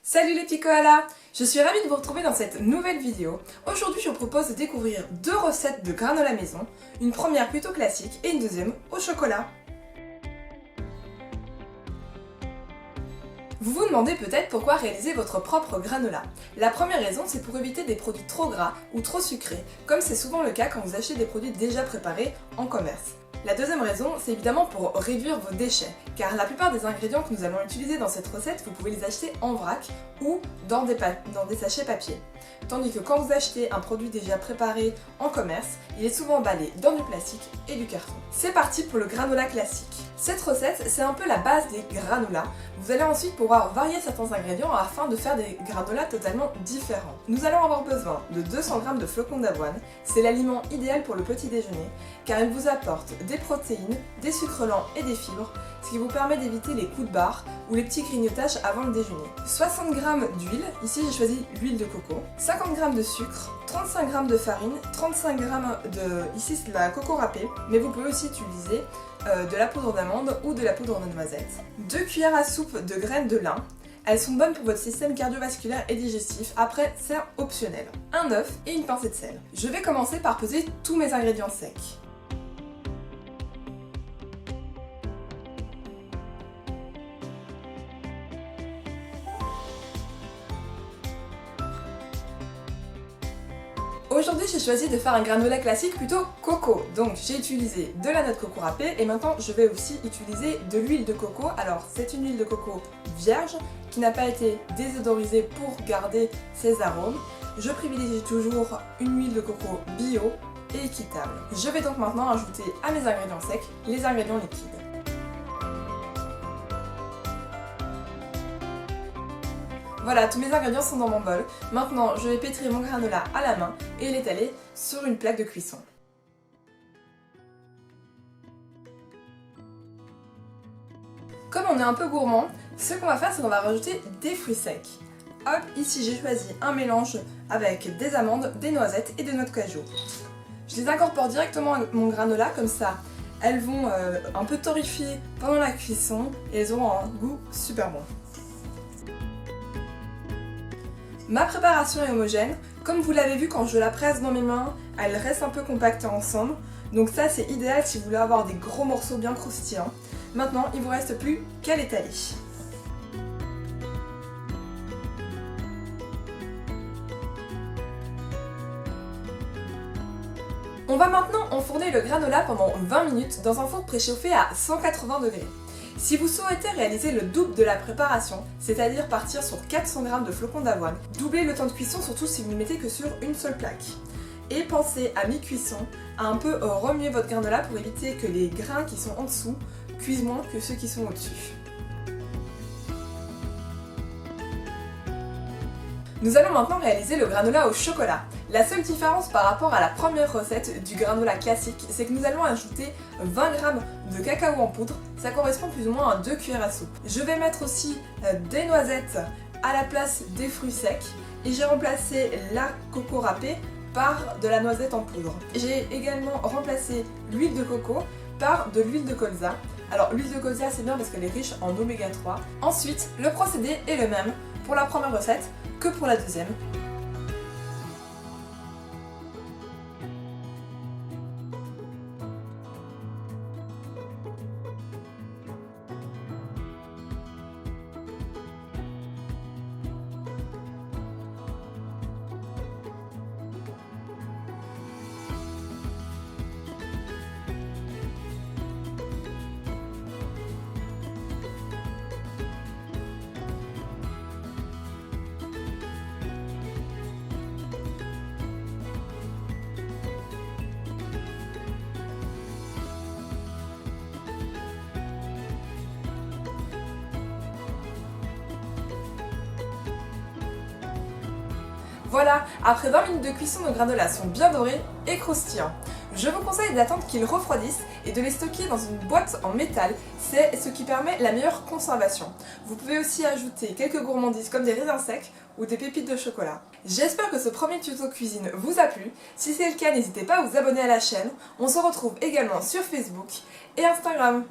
Salut les petits koalas! Je suis ravie de vous retrouver dans cette nouvelle vidéo. Aujourd'hui je vous propose de découvrir deux recettes de granola maison, une première plutôt classique et une deuxième au chocolat. Vous vous demandez peut-être pourquoi réaliser votre propre granola. La première raison, c'est pour éviter des produits trop gras ou trop sucrés, comme c'est souvent le cas quand vous achetez des produits déjà préparés en commerce. La deuxième raison, c'est évidemment pour réduire vos déchets, car la plupart des ingrédients que nous allons utiliser dans cette recette, vous pouvez les acheter en vrac ou dans des sachets papier. Tandis que quand vous achetez un produit déjà préparé en commerce, il est souvent emballé dans du plastique et du carton. C'est parti pour le granola classique. Cette recette, c'est un peu la base des granolas. Vous allez ensuite pouvoir varier certains ingrédients afin de faire des granolas totalement différents. Nous allons avoir besoin de 200 g de flocons d'avoine. C'est l'aliment idéal pour le petit déjeuner, car il vous apporte des protéines, des sucres lents et des fibres, ce qui vous permet d'éviter les coups de barre ou les petits grignotages avant le déjeuner. 60 g d'huile, ici j'ai choisi l'huile de coco, 50 g de sucre, 35 g de farine, 35 g ici c'est de la coco râpée, mais vous pouvez aussi utiliser de la poudre d'amande ou de la poudre de noisette. 2 cuillères à soupe de graines de lin. Elles sont bonnes pour votre système cardiovasculaire et digestif, après c'est optionnel. Un œuf et une pincée de sel. Je vais commencer par peser tous mes ingrédients secs. Aujourd'hui j'ai choisi de faire un granola classique plutôt coco, donc j'ai utilisé de la noix de coco râpée et maintenant je vais aussi utiliser de l'huile de coco. Alors c'est une huile de coco vierge qui n'a pas été désodorisée pour garder ses arômes. Je privilégie toujours une huile de coco bio et équitable. Je vais donc maintenant ajouter à mes ingrédients secs les ingrédients liquides. Voilà, tous mes ingrédients sont dans mon bol. Maintenant, je vais pétrir mon granola à la main et l'étaler sur une plaque de cuisson. Comme on est un peu gourmand, ce qu'on va faire, c'est qu'on va rajouter des fruits secs. Hop, ici j'ai choisi un mélange avec des amandes, des noisettes et des noix de cajou. Je les incorpore directement à mon granola, comme ça elles vont un peu torréfier pendant la cuisson et elles auront un goût super bon. Ma préparation est homogène, comme vous l'avez vu quand je la presse dans mes mains, elle reste un peu compactée ensemble, donc ça c'est idéal si vous voulez avoir des gros morceaux bien croustillants. Maintenant il ne vous reste plus qu'à l'étaler. On va maintenant enfourner le granola pendant 20 minutes dans un four préchauffé à 180 degrés. Si vous souhaitez réaliser le double de la préparation, c'est-à-dire partir sur 400 g de flocons d'avoine, doublez le temps de cuisson surtout si vous ne mettez que sur une seule plaque. Et pensez à mi-cuisson à un peu remuer votre granola pour éviter que les grains qui sont en dessous cuisent moins que ceux qui sont au-dessus. Nous allons maintenant réaliser le granola au chocolat. La seule différence par rapport à la première recette du granola classique, c'est que nous allons ajouter 20 g de cacao en poudre, ça correspond plus ou moins à 2 cuillères à soupe. Je vais mettre aussi des noisettes à la place des fruits secs et j'ai remplacé la coco râpée par de la noisette en poudre. J'ai également remplacé l'huile de coco par de l'huile de colza. Alors l'huile de colza c'est bien parce qu'elle est riche en oméga 3. Ensuite, le procédé est le même pour la première recette que pour la deuxième. Voilà, après 20 minutes de cuisson, nos granolas sont bien dorés et croustillants. Je vous conseille d'attendre qu'ils refroidissent et de les stocker dans une boîte en métal, c'est ce qui permet la meilleure conservation. Vous pouvez aussi ajouter quelques gourmandises comme des raisins secs ou des pépites de chocolat. J'espère que ce premier tuto cuisine vous a plu. Si c'est le cas, n'hésitez pas à vous abonner à la chaîne. On se retrouve également sur Facebook et Instagram.